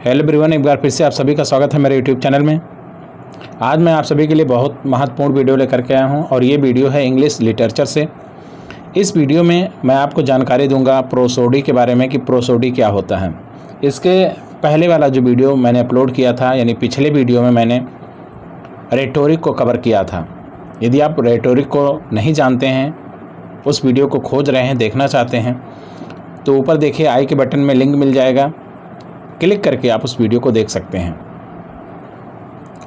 Hello everyone, एक बार फिर से आप सभी का स्वागत है मेरे यूट्यूब चैनल में। आज मैं आप सभी के लिए बहुत महत्वपूर्ण वीडियो लेकर के आया हूं और ये वीडियो है इंग्लिश लिटरेचर से। इस वीडियो में मैं आपको जानकारी दूंगा प्रोसोडी के बारे में कि प्रोसोडी क्या होता है। इसके पहले वाला जो वीडियो मैंने अपलोड किया था, यानी पिछले वीडियो में मैंने रेटोरिक को कवर किया था। यदि आप रेटोरिक को नहीं जानते हैं, उस वीडियो को खोज रहे हैं, देखना चाहते हैं, तो ऊपर देखिए आई के बटन में लिंक मिल जाएगा, क्लिक करके आप उस वीडियो को देख सकते हैं।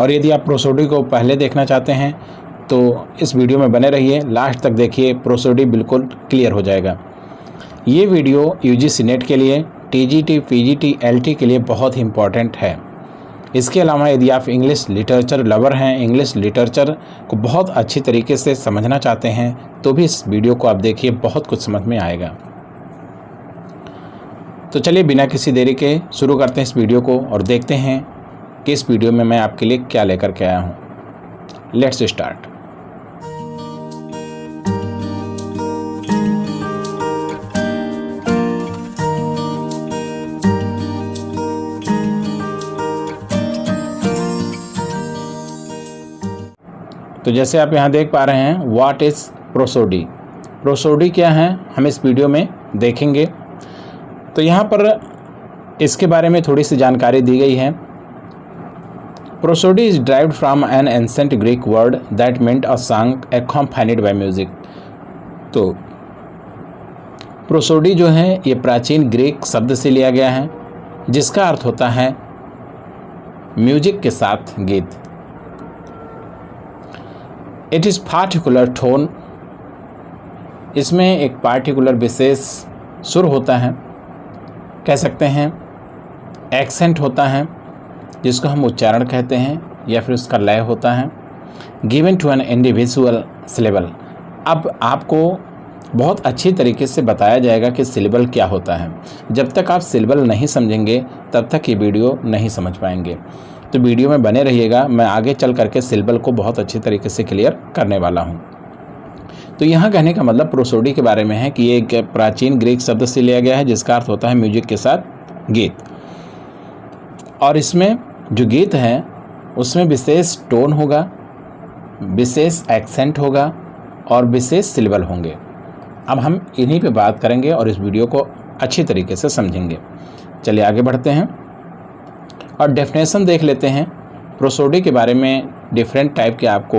और यदि आप प्रोसोडी को पहले देखना चाहते हैं तो इस वीडियो में बने रहिए, लास्ट तक देखिए, प्रोसोडी बिल्कुल क्लियर हो जाएगा। ये वीडियो यूजीसी नेट के लिए, टीजीटी, पीजीटी, एलटी के लिए बहुत ही इम्पॉर्टेंट है। इसके अलावा यदि आप इंग्लिश लिटरेचर लवर हैं, इंग्लिश लिटरेचर को बहुत अच्छी तरीके से समझना चाहते हैं, तो भी इस वीडियो को आप देखिए, बहुत कुछ समझ में आएगा। तो चलिए बिना किसी देरी के शुरू करते हैं इस वीडियो को और देखते हैं कि इस वीडियो में मैं आपके लिए क्या लेकर के आया हूँ। Let's start. तो जैसे आप यहाँ देख पा रहे हैं, व्हाट इज़ प्रोसोडी। प्रोसोडी क्या है, हम इस वीडियो में देखेंगे। तो यहाँ पर इसके बारे में थोड़ी सी जानकारी दी गई है। Prosody is derived from an ancient Greek word that meant a song accompanied by music. तो प्रोसोडी जो है ये प्राचीन ग्रीक शब्द से लिया गया है, जिसका अर्थ होता है म्यूजिक के साथ गीत। इट इज़ पार्टिकुलर टोन, इसमें एक पार्टिकुलर विशेष सुर होता है, कह सकते हैं एक्सेंट होता है, जिसको हम उच्चारण कहते हैं, या फिर उसका लय होता है। Given to an individual syllable. अब आपको बहुत अच्छी तरीके से बताया जाएगा कि सिलेबल क्या होता है। जब तक आप सिलेबल नहीं समझेंगे तब तक ये वीडियो नहीं समझ पाएंगे। तो वीडियो में बने रहिएगा, मैं आगे चल करके सिलेबल को बहुत अच्छी तरीके से क्लियर करने वाला हूँ। तो यहाँ कहने का मतलब प्रोसोडी के बारे में है कि ये एक प्राचीन ग्रीक शब्द से लिया गया है, जिसका अर्थ होता है म्यूजिक के साथ गीत। और इसमें जो गीत है उसमें विशेष टोन होगा, विशेष एक्सेंट होगा और विशेष सिलेबल होंगे। अब हम इन्हीं पे बात करेंगे और इस वीडियो को अच्छी तरीके से समझेंगे। चलिए आगे बढ़ते हैं और डेफिनेशन देख लेते हैं। प्रोसोडी के बारे में डिफरेंट टाइप के आपको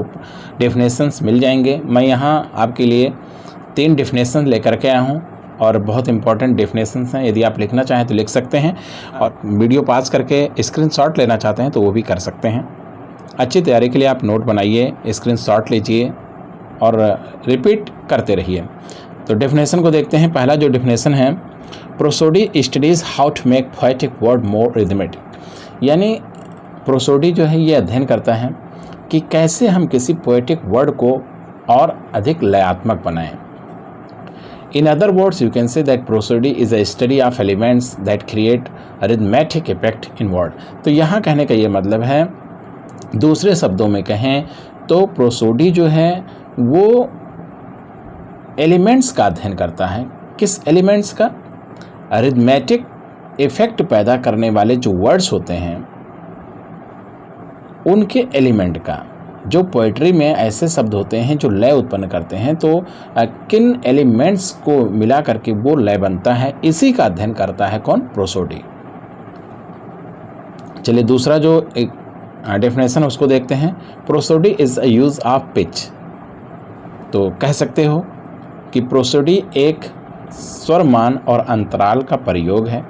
डेफिनेशंस मिल जाएंगे। मैं यहाँ आपके लिए 3 डेफिनेशन लेकर के आया हूँ और बहुत इंपॉर्टेंट डेफिनेशंस हैं। यदि आप लिखना चाहें तो लिख सकते हैं, और वीडियो पास करके स्क्रीनशॉट लेना चाहते हैं तो वो भी कर सकते हैं। अच्छी तैयारी के लिए आप नोट बनाइए, स्क्रीनशॉट लीजिए और रिपीट करते रहिए। तो डेफिनेशन को देखते हैं। पहला जो डेफिनेशन है, prosody studies how to make poetic word more rhythmic. यानी प्रोसोडी जो है ये अध्ययन करता है कि कैसे हम किसी पोएटिक वर्ड को और अधिक लयात्मक बनाएं। In other words you can say that prosody is a study of elements that create rhythmic effect in word. तो यहाँ कहने का ये मतलब है, दूसरे शब्दों में कहें तो प्रोसोडी जो है वो एलिमेंट्स का अध्ययन करता है। किस एलिमेंट्स का? रिदमेटिक इफेक्ट पैदा करने वाले जो वर्ड्स होते हैं उनके एलिमेंट का। जो पोइट्री में ऐसे शब्द होते हैं जो लय उत्पन्न करते हैं, तो किन एलिमेंट्स को मिला करके वो लय बनता है, इसी का अध्ययन करता है कौन? प्रोसोडी। चलिए दूसरा जो एक डेफिनेशन उसको देखते हैं। Prosody is a use of pitch. तो कह सकते हो कि प्रोसोडी एक स्वर मान और अंतराल का प्रयोग है,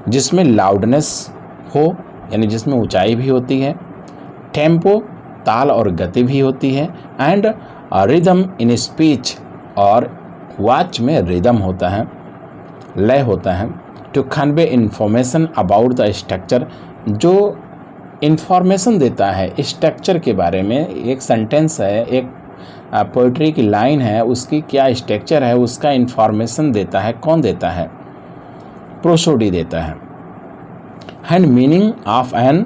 जिसमें लाउडनेस हो, यानी जिसमें ऊंचाई भी होती है, टेम्पो ताल और गति भी होती है, एंड रिदम इन स्पीच, और वाच में रिदम होता है, लय होता है। To convey information about the structure, जो इंफॉर्मेशन देता है स्ट्रक्चर के बारे में। एक सेंटेंस है, एक पोइट्री की लाइन है, उसकी क्या स्ट्रक्चर है उसका इंफॉर्मेशन देता है। कौन देता है? प्रोसोडी देता है। And meaning of an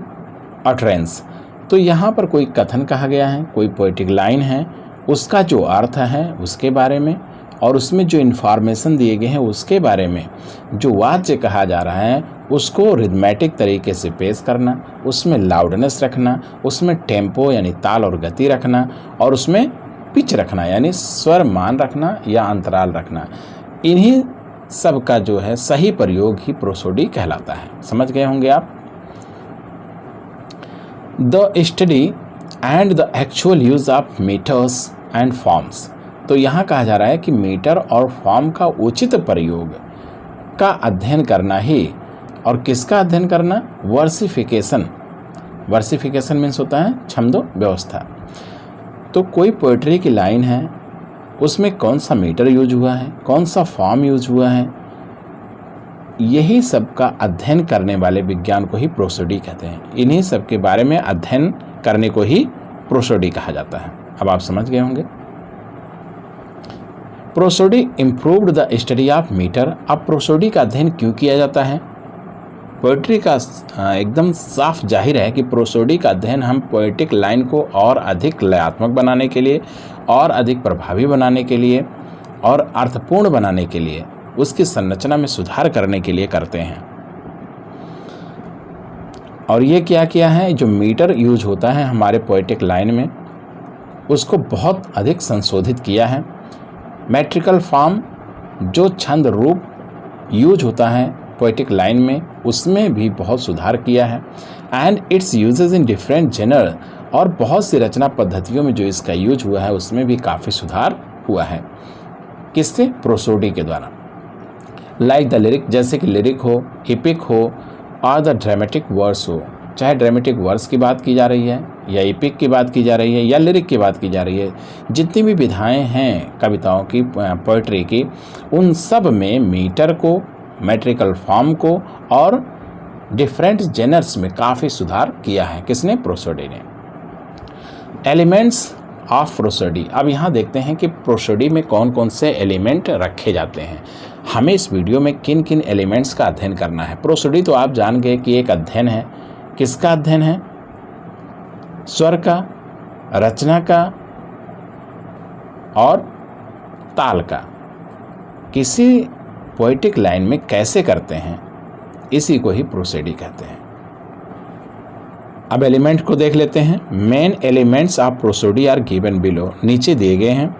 utterance. तो यहाँ पर कोई कथन कहा गया है, कोई पोएटिक लाइन है, उसका जो अर्थ है उसके बारे में, और उसमें जो इन्फॉर्मेशन दिए गए हैं उसके बारे में जो वाच्य कहा जा रहा है उसको रिदमेटिक तरीके से पेश करना, उसमें लाउडनेस रखना, उसमें टेम्पो यानी ताल और गति रखना, और उसमें पिच रखना यानी स्वर मान रखना या अंतराल रखना। इन्हीं सब का जो है सही प्रयोग ही प्रोसोडी कहलाता है। समझ गए होंगे आप। The study and the actual use of meters and forms. तो यहाँ कहा जा रहा है कि मीटर और फॉर्म का उचित प्रयोग का अध्ययन करना ही, और किसका अध्ययन करना? वर्सिफिकेशन। वर्सिफिकेशन मीन्स होता है छंदो व्यवस्था। तो कोई पोएट्री की लाइन है, उसमें कौन सा मीटर यूज हुआ है, कौन सा फॉर्म यूज हुआ है, यही सब का अध्ययन करने वाले विज्ञान को ही प्रोसोडी कहते हैं। इन्हीं सब के बारे में अध्ययन करने को ही प्रोसोडी कहा जाता है। अब आप समझ गए होंगे। Prosody improved the study of meter. अब प्रोसोडी का अध्ययन क्यों किया जाता है? पोएट्री का एकदम साफ जाहिर है कि प्रोसोडी का अध्ययन हम पोएटिक लाइन को और अधिक लयात्मक बनाने के लिए, और अधिक प्रभावी बनाने के लिए, और अर्थपूर्ण बनाने के लिए, उसकी संरचना में सुधार करने के लिए करते हैं। और ये क्या किया है? जो मीटर यूज होता है हमारे पोएटिक लाइन में, उसको बहुत अधिक संशोधित किया है। मैट्रिकल फॉर्म, जो छंद रूप यूज होता है पोएटिक लाइन में, उसमें भी बहुत सुधार किया है। And its uses in different genre, और बहुत सी रचना पद्धतियों में जो इसका यूज हुआ है उसमें भी काफ़ी सुधार हुआ है। किससे? प्रोसोडी के द्वारा। लाइक द लिरिक, जैसे कि लिरिक हो, एपिक हो, और द ड्रामेटिक वर्स हो। चाहे ड्रामेटिक वर्स की बात की जा रही है, या एपिक की बात की जा रही है, या लिरिक की बात की जा रही है, जितनी भी विधाएं हैं कविताओं की, पोएट्री की, उन सब में मीटर को, मैट्रिकल फॉर्म को और डिफरेंट जेनर्स में काफ़ी सुधार किया है। किसने? प्रोसोडी ने। Elements of prosody. अब यहाँ देखते हैं कि प्रोसोडी में कौन कौन से एलिमेंट रखे जाते हैं। हमें इस वीडियो में किन किन एलिमेंट्स का अध्ययन करना है। प्रोसोडी तो आप जान गए कि एक अध्ययन है। किसका अध्ययन है? स्वर का, रचना का और ताल का। किसी पोएटिक लाइन में कैसे करते हैं, इसी को ही प्रोसोडी कहते हैं। अब एलिमेंट को देख लेते हैं। Main elements of prosody are given below. नीचे दिए गए हैं,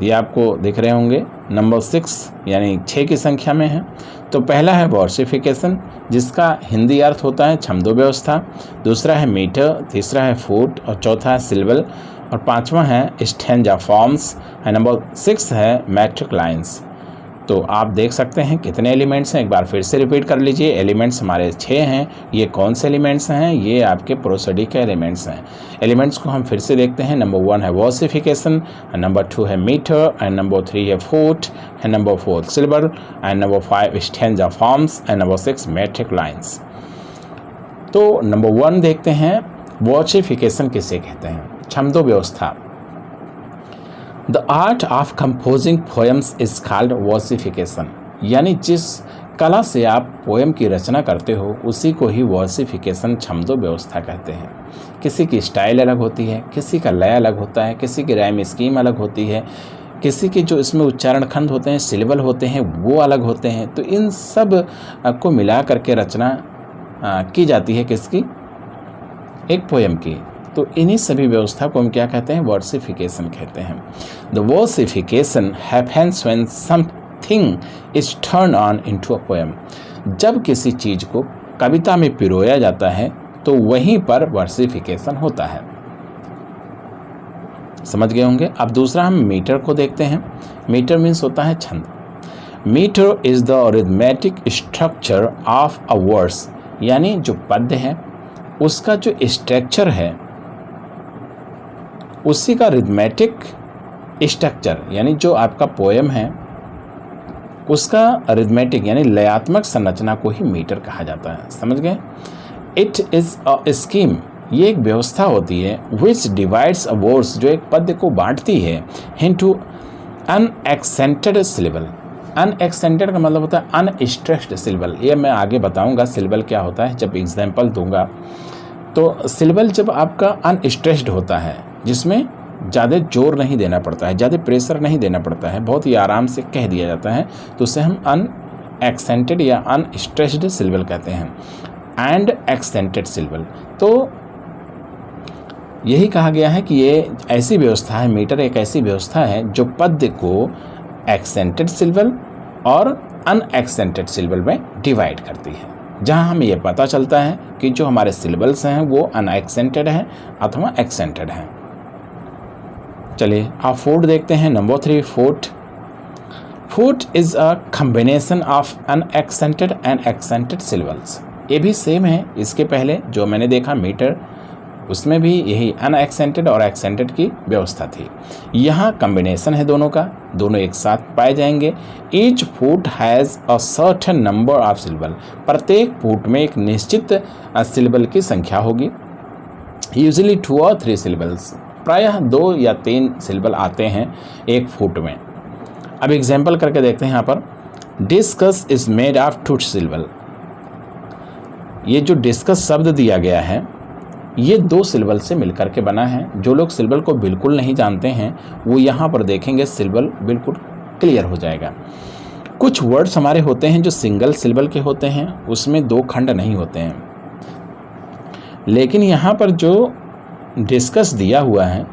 ये आपको दिख रहे होंगे। नंबर 6 यानी 6 की संख्या में है। तो पहला है वर्सिफिकेशन, जिसका हिंदी अर्थ होता है छंदो व्यवस्था। दूसरा है मीटर, तीसरा है फुट, और चौथा है सिलेबल, और पांचवा है स्टैंजा फॉर्म्स, और नंबर 6 है मैट्रिक लाइन्स। तो आप देख सकते हैं कितने एलिमेंट्स हैं। एक बार फिर से रिपीट कर लीजिए। एलिमेंट्स हमारे 6 हैं। ये कौन से एलिमेंट्स हैं? ये आपके प्रोसोडी के एलिमेंट्स हैं। एलिमेंट्स को हम फिर से देखते हैं। नंबर 1 है वर्सिफिकेशन, नंबर 2 है मीटर, एंड नंबर 3 है foot, and number 4 syllable, and number 5 stanza forms, and number 6 metric lines. तो नंबर 1 देखते हैं, वर्सिफिकेशन किसे कहते हैं? छंदो व्यवस्था। The art of composing poems is called versification. यानी जिस कला से आप पोएम की रचना करते हो उसी को ही वर्सिफिकेशन, छंदो व्यवस्था कहते हैं। किसी की स्टाइल अलग होती है, किसी का लय अलग होता है, किसी की राइम स्कीम अलग होती है, किसी के जो इसमें उच्चारण खंड होते हैं, सिलेबल होते हैं, वो अलग होते हैं। तो इन सब को मिला करके रचना की जाती है किसकी? एक पोएम की। तो इन्हीं सभी व्यवस्था को हम क्या कहते हैं? वर्सिफिकेशन कहते हैं। The versification happens when something is turn on into a poem. जब किसी चीज को कविता में पिरोया जाता है तो वहीं पर वर्सिफिकेशन होता है। समझ गए होंगे। अब दूसरा हम मीटर को देखते हैं। मीटर मीन्स होता है छंद। Meter is the rhythmic structure of a verse. यानी जो पद्य है उसका जो स्ट्रक्चर है उसी का रिथमेटिक स्ट्रक्चर, यानी जो आपका पोएम है उसका रिथमेटिक यानी लयात्मक संरचना को ही मीटर कहा जाता है। समझ गए। It is a scheme. ये एक व्यवस्था होती है विच डिवाइड्स अ वर्स, जो एक पद्य को बांटती है, इनटू अनएक्सेंटेड सिलेबल। अनएक्सेंटेड का मतलब होता है अनस्ट्रेस्ड सिलेबल। ये मैं आगे बताऊंगा सिलेबल क्या होता है जब एग्जाम्पल दूंगा। तो सिलेबल जब आपका अनस्ट्रेस्ड होता है, जिसमें ज़्यादा जोर नहीं देना पड़ता है, ज़्यादा प्रेशर नहीं देना पड़ता है, बहुत ही आराम से कह दिया जाता है, तो उसे हम एक्सेंटेड या अनस्ट्रेस्ड सिलेबल कहते हैं, एंड एक्सेंटेड सिलेबल। तो यही कहा गया है कि ये ऐसी व्यवस्था है, मीटर एक ऐसी व्यवस्था है जो पद्य को एक्सेंटेड सिलेबल और अनएक्सेंटेड सिलेबल में डिवाइड करती है, जहां हमें ये पता चलता है कि जो हमारे सिलेबल्स हैं वो अनएक्सेंटेड हैं अथवा एक्सेंटेड हैं। चलिए आप फूट देखते हैं। Number 3, foot. Foot is a combination of unaccented and accented syllables. ये भी सेम है, इसके पहले जो मैंने देखा मीटर, उसमें भी यही अनएक्सेंटेड और एक्सेंटेड की व्यवस्था थी। यहाँ कॉम्बिनेशन है दोनों का, दोनों एक साथ पाए जाएंगे। Each foot has a certain number of syllable. प्रत्येक फूट में एक निश्चित सिलेबल की संख्या होगी। यूजुअली 2 और 3 सिलेबल्स, प्रायः 2 या 3 सिलेबल आते हैं एक फूट में। अब एग्जाम्पल करके देखते हैं यहाँ पर। Discuss is made of 2 syllable. ये जो डिस्कस शब्द दिया गया है ये 2 सिलेबल से मिलकर के बना है। जो लोग सिलेबल को बिल्कुल नहीं जानते हैं वो यहाँ पर देखेंगे सिलेबल बिल्कुल क्लियर हो जाएगा। कुछ वर्ड्स हमारे होते हैं जो सिंगल सिलेबल के होते हैं, उसमें 2 खंड नहीं होते हैं, लेकिन यहाँ पर जो डिस्कस दिया हुआ है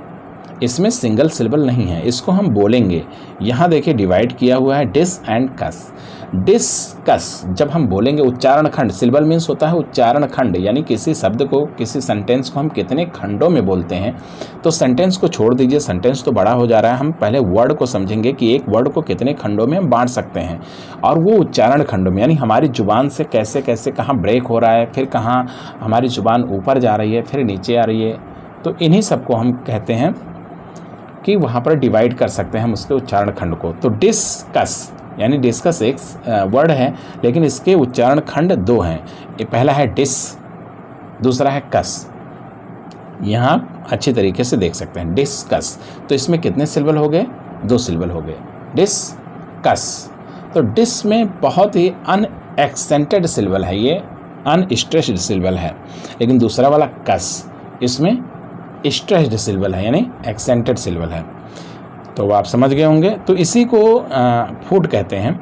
इसमें सिंगल सिलेबल नहीं है, इसको हम बोलेंगे। यहाँ देखिए डिवाइड किया हुआ है डिस एंड कस। डिस्कस जब हम बोलेंगे, उच्चारण खंड, सिलेबल मीन्स होता है उच्चारण खंड, यानी किसी शब्द को, किसी सेंटेंस को हम कितने खंडों में बोलते हैं। तो सेंटेंस को छोड़ दीजिए, सेंटेंस तो बड़ा हो जा रहा है, हम पहले वर्ड को समझेंगे कि एक वर्ड को कितने खंडों में हम बांट सकते हैं, और वो उच्चारण खंडों में, यानी हमारी जुबान से कैसे कैसे कहाँ ब्रेक हो रहा है, फिर कहाँ हमारी जुबान ऊपर जा रही है, फिर नीचे आ रही है। तो इन्हीं सबको हम कहते हैं कि वहाँ पर डिवाइड कर सकते हैं हम उसके उच्चारण खंड को। तो डिस्कस यानी डिस्कस एक वर्ड है, लेकिन इसके उच्चारण खंड 2 हैं। ये पहला है डिस, दूसरा है कस। यहाँ अच्छी तरीके से देख सकते हैं डिस्कस। तो इसमें कितने सिलेबल हो गए? 2 सिलेबल हो गए, डिस्कस। तो डिस में बहुत ही अनएक्सेंटेड सिलेबल है, ये अनस्ट्रेस्ड सिलेबल है, लेकिन दूसरा वाला कस इसमें स्ट्रेस्ड सिलेबल है, यानी एक्सेंटेड सिलेबल है। तो आप समझ गए होंगे। तो इसी को फूट कहते हैं।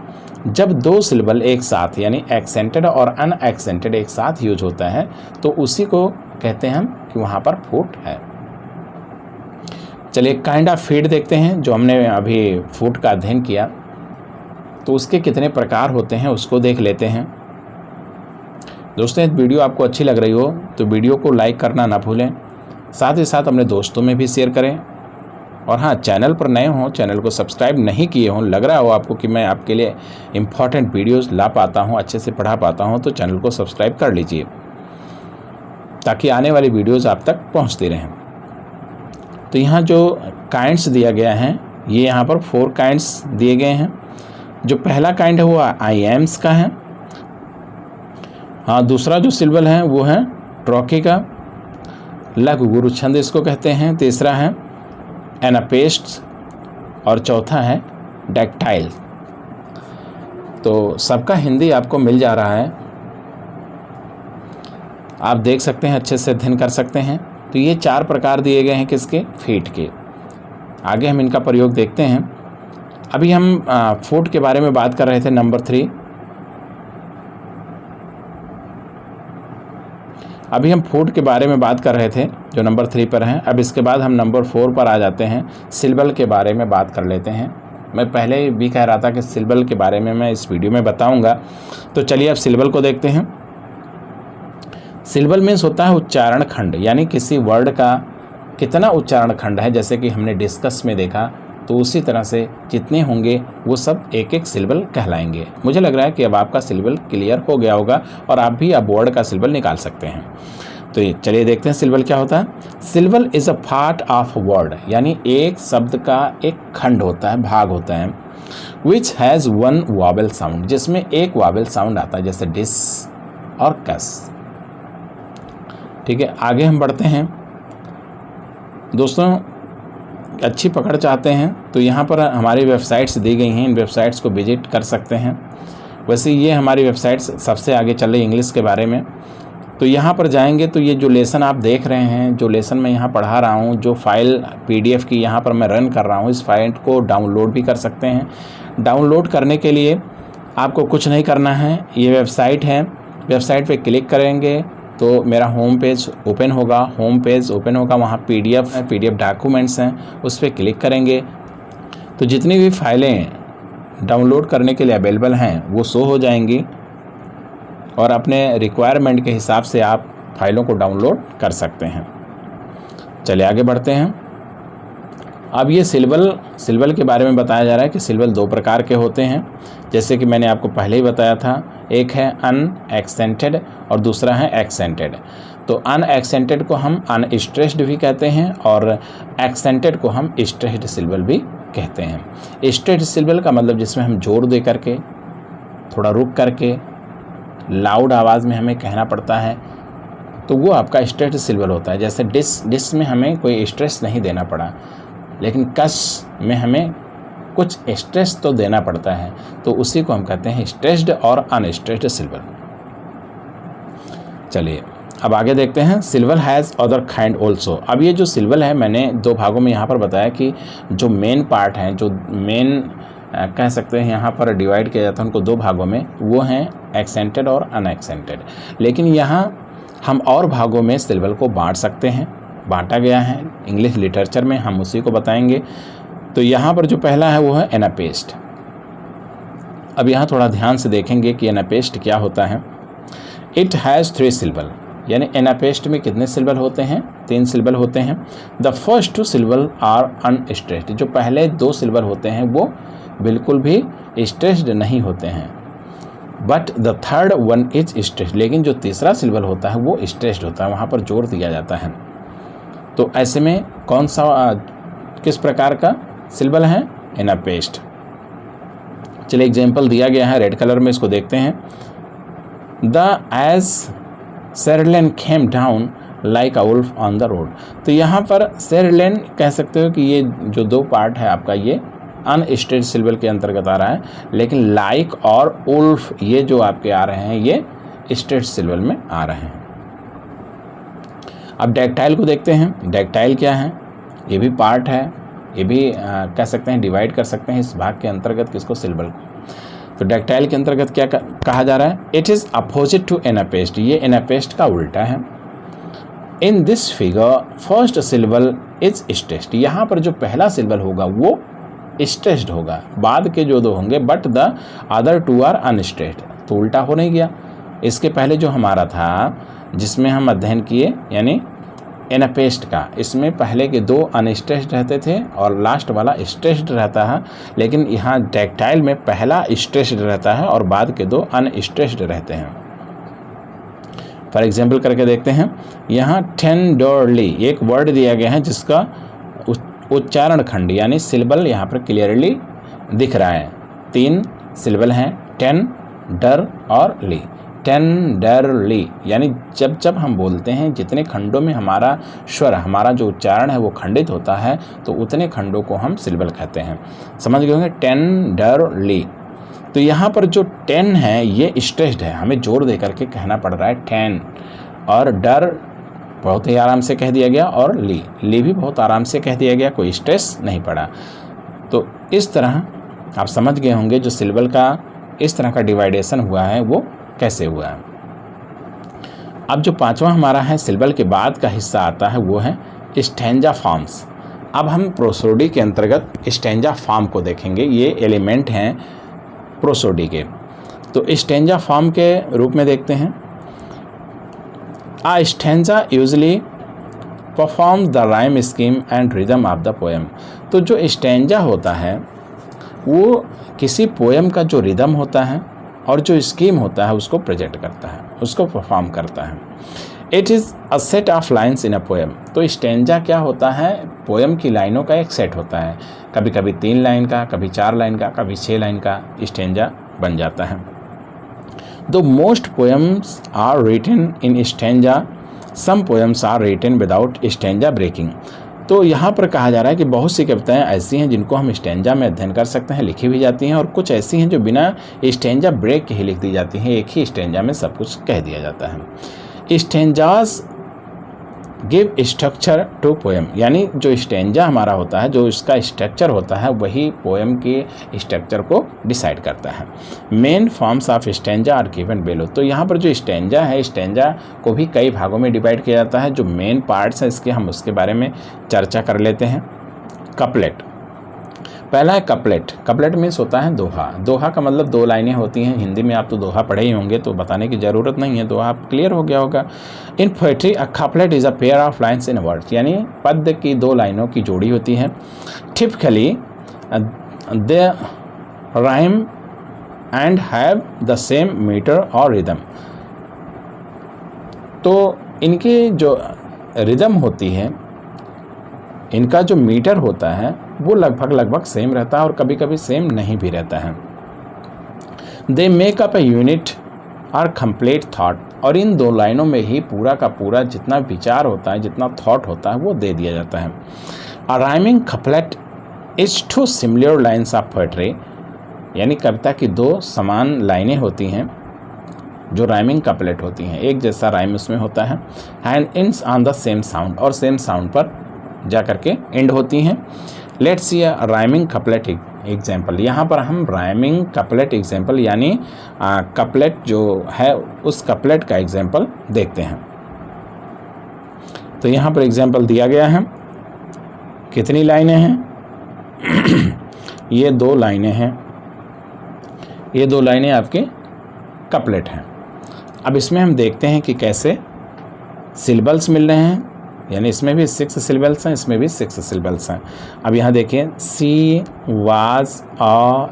जब 2 सिलेबल एक साथ, यानी एक्सेंटेड और अनएक्सेंटेड एक साथ यूज होता है, तो उसी को कहते हैं हम कि वहाँ पर फूट है। चलिए काइंड ऑफ फीड देखते हैं, जो हमने अभी फूट का अध्ययन किया, तो उसके कितने प्रकार होते हैं उसको देख लेते हैं। दोस्तों यदि वीडियो आपको अच्छी लग रही हो तो वीडियो को लाइक करना ना भूलें, साथ ही साथ अपने दोस्तों में भी शेयर करें। और हाँ, चैनल पर नए हों, चैनल को सब्सक्राइब नहीं किए हों, लग रहा हो आपको कि मैं आपके लिए इम्पॉर्टेंट वीडियोस ला पाता हूँ, अच्छे से पढ़ा पाता हूँ, तो चैनल को सब्सक्राइब कर लीजिए ताकि आने वाली वीडियोस आप तक पहुँचती रहें। तो यहाँ जो काइंड्स दिया गया है, ये यहाँ पर 4 काइंड्स दिए गए हैं। जो पहला काइंड है वो आई एम्स का है। हाँ, दूसरा जो सिलेबल है वो है ट्रॉकी का, लघु गुरु छंद इसको कहते हैं। तीसरा है एनापेस्ट और चौथा है डैक्टाइल। तो सबका हिंदी आपको मिल जा रहा है, आप देख सकते हैं, अच्छे से अध्ययन कर सकते हैं। तो ये 4 प्रकार दिए गए हैं किसके? फीट के। आगे हम इनका प्रयोग देखते हैं। अभी हम फूट के बारे में बात कर रहे थे, नंबर 3। अभी हम फूट के बारे में बात कर रहे थे जो नंबर 3 पर हैं। अब इसके बाद हम नंबर 4 पर आ जाते हैं, सिलेबल के बारे में बात कर लेते हैं। मैं पहले भी कह रहा था कि सिलेबल के बारे में मैं इस वीडियो में बताऊंगा। तो चलिए अब सिलेबल को देखते हैं। सिलेबल मीन्स होता है उच्चारण खंड, यानी किसी वर्ड का कितना उच्चारण खंड है। जैसे कि हमने डिस्कस में देखा, तो उसी तरह से जितने होंगे वो सब एक एक सिलेबल कहलाएंगे। मुझे लग रहा है कि अब आपका सिलेबल क्लियर हो गया होगा और आप भी अब वर्ड का सिलेबल निकाल सकते हैं। तो ये चलिए देखते हैं सिलेबल क्या होता है। Syllable is a part of word, यानी एक शब्द का एक खंड होता है, भाग होता है। विच हैज़ 1 वॉवेल साउंड, जिसमें एक वॉवेल साउंड आता है, जैसे डिस और कस। ठीक है, आगे हम बढ़ते हैं। दोस्तों अच्छी पकड़ चाहते हैं तो यहाँ पर हमारी वेबसाइट्स दी गई हैं, इन वेबसाइट्स को विजिट कर सकते हैं। वैसे ये हमारी वेबसाइट्स सबसे आगे चल रही इंग्लिश के बारे में। तो यहाँ पर जाएंगे तो ये जो लेसन आप देख रहे हैं, जो लेसन मैं यहाँ पढ़ा रहा हूँ, जो फाइल PDF की यहाँ पर मैं रन कर रहा हूँ, इस फाइल को डाउनलोड भी कर सकते हैं। डाउनलोड करने के लिए आपको कुछ नहीं करना है, ये वेबसाइट है, वेबसाइट पे क्लिक करेंगे तो मेरा होम पेज ओपन होगा, वहाँ PDF है, PDF डॉक्यूमेंट्स हैं, उस पर क्लिक करेंगे तो जितनी भी फाइलें डाउनलोड करने के लिए अवेलेबल हैं वो शो हो जाएंगी और अपने रिक्वायरमेंट के हिसाब से आप फाइलों को डाउनलोड कर सकते हैं। चलिए आगे बढ़ते हैं। अब ये सिलेबल के बारे में बताया जा रहा है कि सिलेबल 2 प्रकार के होते हैं, जैसे कि मैंने आपको पहले ही बताया था, एक है अनएक्सेंटेड और दूसरा है एक्सेंटेड। तो अनएक्सेंटेड को हम अनस्ट्रेस्ड भी कहते हैं और एक्सेंटेड को हम स्ट्रेस्ड सिलेबल भी कहते हैं। स्ट्रेस्ड सिलेबल का मतलब जिसमें हम जोर दे करके, थोड़ा रुक करके, लाउड आवाज़ में हमें कहना पड़ता है, तो वो आपका स्ट्रेस्ड सिलेबल होता है। जैसे डिस में हमें कोई स्ट्रेस नहीं देना पड़ा, लेकिन कस में हमें कुछ स्ट्रेस तो देना पड़ता है, तो उसी को हम कहते हैं स्ट्रेस्ड और अनस्ट्रेस्ड सिलेबल। चलिए अब आगे देखते हैं। Syllable has other kind also. अब ये जो सिलेबल है मैंने 2 भागों में यहाँ पर बताया कि जो मेन पार्ट हैं, जो मेन कह सकते हैं यहाँ पर डिवाइड किया जाता है उनको 2 भागों में, वो हैं एक्सेंटेड और अनएक्सेंटेड। लेकिन यहाँ हम और भागों में सिलेबल को बांट सकते हैं, बांटा गया है इंग्लिश लिटरेचर में, हम उसी को बताएंगे। तो यहाँ पर जो पहला है वो है एनापेस्ट। अब यहाँ थोड़ा ध्यान से देखेंगे कि एनापेस्ट क्या होता है। इट हैज़ 3 सिलेबल, यानी एनापेस्ट में कितने सिलेबल होते हैं? 3 सिलेबल होते हैं। The first 2 syllable are unstressed. जो पहले 2 सिलेबल होते हैं वो बिल्कुल भी स्ट्रेस्ड नहीं होते हैं। But the third one is stressed. लेकिन जो तीसरा सिलेबल होता है वो स्ट्रेस्ड होता है, वहाँ पर जोर दिया जाता है। तो ऐसे में कौन सा किस प्रकार का सिलेबल है? एनापेस्ट। चलिए एग्जाम्पल दिया गया है रेड कलर में, इसको देखते हैं। The Assyrian came down like a wolf on the road. तो यहाँ पर सेरलेन कह सकते हो कि ये जो 2 पार्ट है आपका, ये अनस्ट्रेस्ड सिलेबल के अंतर्गत आ रहा है, लेकिन लाइक और वुल्फ ये जो आपके आ रहे हैं ये स्ट्रेस्ड सिलेबल में आ रहे हैं। अब डैक्टाइल को देखते हैं। डैक्टाइल क्या है? ये भी पार्ट है, ये भी कह सकते हैं, डिवाइड कर सकते हैं इस भाग के अंतर्गत किसको? सिलेबल को। तो डैक्टाइल के अंतर्गत क्या कहा जा रहा है? It is opposite to anapest. ये एनापेस्ट का उल्टा है। In this figure first syllable is stressed. यहाँ पर जो पहला सिलेबल होगा वो स्ट्रेस्ड होगा, बाद के जो 2 होंगे but the other 2 are unstressed. तो उल्टा हो नहीं गया। इसके पहले जो हमारा था जिसमें हम अध्ययन किए, यानी एनापेस्ट का, इसमें पहले के 2 अनस्ट्रेस्ड रहते थे और लास्ट वाला स्ट्रेस्ड रहता है। लेकिन यहाँ डैक्टाइल में पहला स्ट्रेस्ड रहता है और बाद के 2 अनस्ट्रेस्ड रहते हैं। फॉर एग्जाम्पल करके देखते हैं। यहाँ टेंडरली एक वर्ड दिया गया है जिसका उच्चारण खंड यानी सिलेबल यहाँ पर क्लियरली दिख रहा है। 3 सिलेबल हैं, टेन, डर और ली। टेंडरली यानी जब जब हम बोलते हैं जितने खंडों में हमारा स्वर, हमारा जो उच्चारण है वो खंडित होता है, तो उतने खंडों को हम सिलेबल कहते हैं। समझ गए होंगे? टेंडरली। तो यहाँ पर जो 10 है ये स्ट्रेस्ड है, हमें जोर दे करके कहना पड़ रहा है 10। और डर बहुत ही आराम से कह दिया गया, और ली भी बहुत आराम से कह दिया गया, कोई स्ट्रेस नहीं पड़ा। तो इस तरह आप समझ गए होंगे जो सिलेबल का इस तरह का डिवाइडेशन हुआ है वो कैसे हुआ है। अब जो 5वां हमारा है सिलेबल के बाद का हिस्सा आता है वो है स्टैंजा फॉर्म्स। अब हम प्रोसोडी के अंतर्गत स्टैंजा फॉर्म को देखेंगे। ये एलिमेंट हैं प्रोसोडी के। तो स्टैंजा फॉर्म के रूप में देखते हैं। A stanza usually performs the rhyme scheme and rhythm of the poem। तो जो स्टैंजा होता है वो किसी पोएम का जो रिदम होता है और जो स्कीम होता है उसको प्रेजेंट करता है, उसको परफॉर्म करता है। It is a set of lines in a poem. तो स्टैंजा क्या होता है? पोएम की लाइनों का एक सेट होता है। कभी कभी 3 लाइन का, कभी 4 लाइन का, कभी 6 लाइन का स्टैंजा बन जाता है। Though most poems are written in stanza, some poems are written without stanza breaking। तो यहाँ पर कहा जा रहा है कि बहुत सी कविताएं ऐसी हैं जिनको हम स्टैंजा में अध्ययन कर सकते हैं, लिखी भी जाती हैं, और कुछ ऐसी हैं जो बिना स्टैंजा ब्रेक के ही लिख दी जाती हैं। एक ही स्टैंजा में सब कुछ कह दिया जाता है। Stanzas give structure to poem, यानी जो स्टेंजा हमारा होता है, जो इसका स्ट्रक्चर होता है, वही पोएम के स्ट्रक्चर को डिसाइड करता है। Main forms of stanza are given below. तो यहाँ पर जो स्टेंजा है, स्टेंजा को भी कई भागों में डिवाइड किया जाता है। जो मेन पार्ट्स हैं इसके, हम उसके बारे में चर्चा कर लेते हैं। कपलेट, पहला है कपलेट। कपलेट मीन्स होता है दोहा। दोहा का मतलब 2 लाइनें होती हैं। हिंदी में आप तो दोहा पढ़े ही होंगे, तो बताने की ज़रूरत नहीं है, दोहा आप क्लियर हो गया होगा। In poetry a couplet is a pair of lines in words, यानी पद्य की 2 लाइनों की जोड़ी होती है। Typically they rhyme and have the same meter और रिदम। तो इनकी जो रिदम होती है, इनका जो मीटर होता है वो लगभग सेम रहता है और कभी कभी सेम नहीं भी रहता है। They make up a unit और कंप्लीट थाट, और इन 2 लाइनों में ही पूरा का पूरा जितना विचार होता है, जितना थॉट होता है, वो दे दिया जाता है। अ rhyming couplet is 2 similar lines of poetry, यानी कविता की 2 समान लाइनें होती हैं जो राइमिंग कपलेट होती हैं, एक जैसा राइम उसमें होता है। And ends on the same sound, और सेम साउंड पर जा करके एंड होती हैं। Let's see a rhyming couplet example. यहाँ पर हम राइमिंग कपलेट एग्जाम्पल, यानी कपलेट जो है उस कपलेट का एग्जाम्पल देखते हैं। तो यहाँ पर एग्जाम्पल दिया गया है। कितनी लाइनें हैं? ये 2 लाइनें हैं। ये 2 लाइनें आपके कपलेट हैं। अब इसमें हम देखते हैं कि कैसे सिलेबल्स मिल रहे हैं, यानी इसमें भी 6 सिलेबल्स हैं, इसमें भी 6 सिलेबल्स हैं। अब यहाँ देखिए, she was a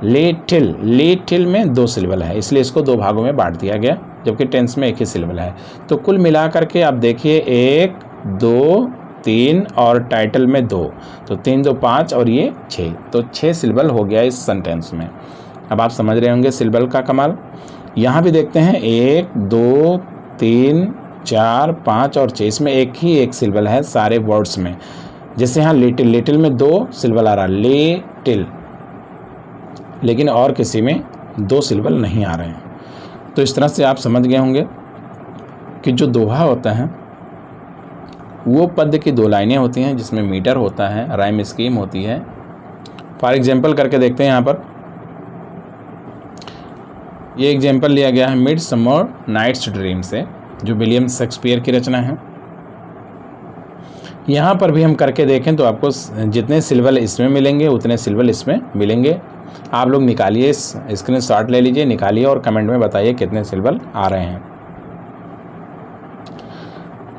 little, little में 2 सिलेबल है, इसलिए इसको 2 भागों में बांट दिया गया, जबकि टेंस में 1 ही सिलेबल है। तो कुल मिलाकर के आप देखिए 1 2 3 और टाइटल में 2, तो 3 2 5 और ये 6, तो 6 सिलेबल हो गया इस सेंटेंस में। अब आप समझ रहे होंगे सिलेबल का कमाल। यहाँ भी देखते हैं 1 2 3 4 5 और 6, इसमें 1 ही 1 सिलेबल है सारे वर्ड्स में। जैसे यहाँ लिटिल, लिटिल में 2 सिलेबल आ रहा, लिटिल, लेकिन और किसी में 2 सिलेबल नहीं आ रहे हैं। तो इस तरह से आप समझ गए होंगे कि जो दोहा होता है वो पद्य की 2 लाइनें होती हैं, जिसमें मीटर होता है, राइम स्कीम होती है। फॉर एग्जाम्पल करके देखते हैं। यहाँ पर ये एग्जाम्पल लिया गया है मिडसमर नाइट्स ड्रीम से, जो विलियम शेक्सपियर की रचना है। यहाँ पर भी हम करके देखें तो आपको जितने सिलेबल इसमें मिलेंगे उतने सिलेबल इसमें मिलेंगे। आप लोग निकालिए, स्क्रीनशॉट ले लीजिए, निकालिए और कमेंट में बताइए कितने सिलेबल आ रहे हैं।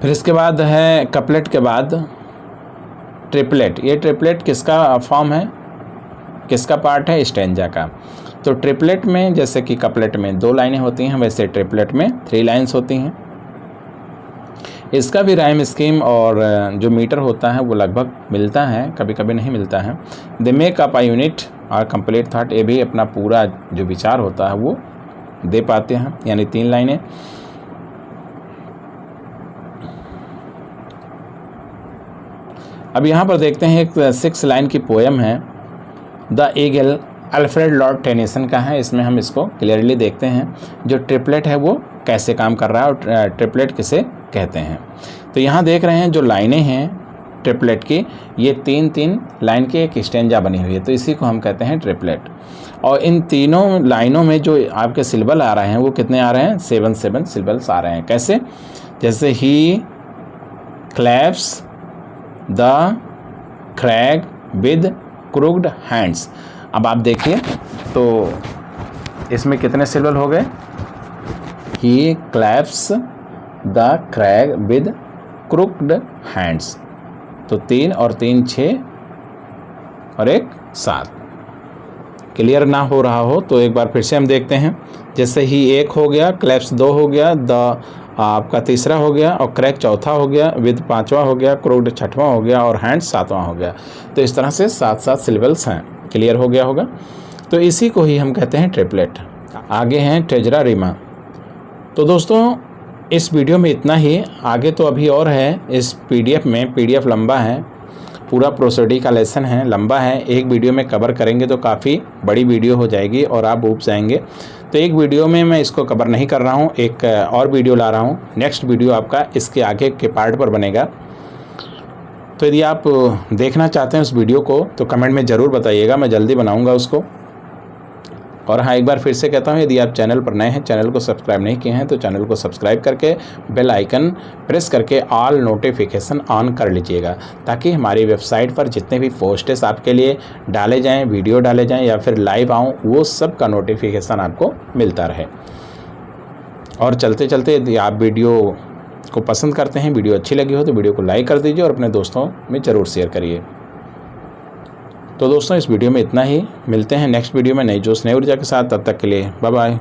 फिर इसके बाद है कपलेट के बाद ट्रिपलेट। ये ट्रिपलेट किसका फॉर्म है, किसका पार्ट है? स्टेंजा का। तो ट्रिपलेट में जैसे कि कपलेट में 2 लाइनें होती हैं, वैसे ट्रिपलेट में 3 लाइन्स होती हैं। इसका भी राइम स्कीम और जो मीटर होता है वो लगभग मिलता है, कभी कभी नहीं मिलता है। They make up a unit और कंप्लीट थॉट, ये भी अपना पूरा जो विचार होता है वो दे पाते हैं, यानी 3 लाइनें। अब यहाँ पर देखते हैं एक 6 लाइन की पोएम है, the eagle, Alfred Lord Tennyson का है। इसमें हम इसको क्लियरली देखते हैं जो ट्रिपलेट है वो कैसे काम कर रहा है और ट्रिपलेट किसे कहते हैं। तो यहाँ देख रहे हैं जो लाइनें हैं ट्रिपलेट की, ये 3-3 लाइन की एक स्टेंजा बनी हुई है, तो इसी को हम कहते हैं ट्रिपलेट। और इन तीनों लाइनों में जो आपके सिलेबल आ रहे हैं वो कितने आ रहे हैं? 7 सिलेबल्स आ रहे हैं। कैसे? जैसे he clasps the crag with crooked hands. अब आप देखिए तो इसमें कितने सिलेबल हो गए? He clasps the crag with crooked hands, तो 3 और 3 6 और 1 7। क्लियर ना हो रहा हो तो एक बार फिर से हम देखते हैं। जैसे ही 1 हो गया, क्लैप्स 2 हो गया, द आपका 3रा हो गया और क्रैक 4था हो गया, विद 5वां हो गया, क्रूक्ड 6वां हो गया और हैंड्स 7वां हो गया। तो इस तरह से 7 सिलेबल्स हैं। क्लियर हो गया होगा। तो इसी को ही हम कहते हैं ट्रिपलेट। आगे हैं ट्रेजरा रीमा। तो दोस्तों इस वीडियो में इतना ही, आगे तो अभी और है इस पीडीएफ में। पीडीएफ लंबा है, पूरा प्रोसीडी का लेसन है, लंबा है, एक वीडियो में कवर करेंगे तो काफ़ी बड़ी वीडियो हो जाएगी और आप ऊब जाएंगे। तो एक वीडियो में मैं इसको कवर नहीं कर रहा हूँ, एक और वीडियो ला रहा हूँ। नेक्स्ट वीडियो आपका इसके आगे के पार्ट पर बनेगा। तो यदि आप देखना चाहते हैं उस वीडियो को तो कमेंट में ज़रूर बताइएगा, मैं जल्दी बनाऊँगा उसको। और हाँ, एक बार फिर से कहता हूँ, यदि आप चैनल पर नए हैं, चैनल को सब्सक्राइब नहीं किए हैं तो चैनल को सब्सक्राइब करके बेल आइकन प्रेस करके ऑल नोटिफिकेशन ऑन कर लीजिएगा, ताकि हमारी वेबसाइट पर जितने भी पोस्टेस आपके लिए डाले जाएं, वीडियो डाले जाएं या फिर लाइव आऊँ, वो सब का नोटिफिकेशन आपको मिलता रहे। और चलते चलते यदि आप वीडियो को पसंद करते हैं, वीडियो अच्छी लगी हो तो वीडियो को लाइक कर दीजिए और अपने दोस्तों में ज़रूर शेयर करिए। तो दोस्तों, इस वीडियो में इतना ही। मिलते हैं नेक्स्ट वीडियो में नई जोश नई ऊर्जा के साथ। तब तक के लिए बाय बाय।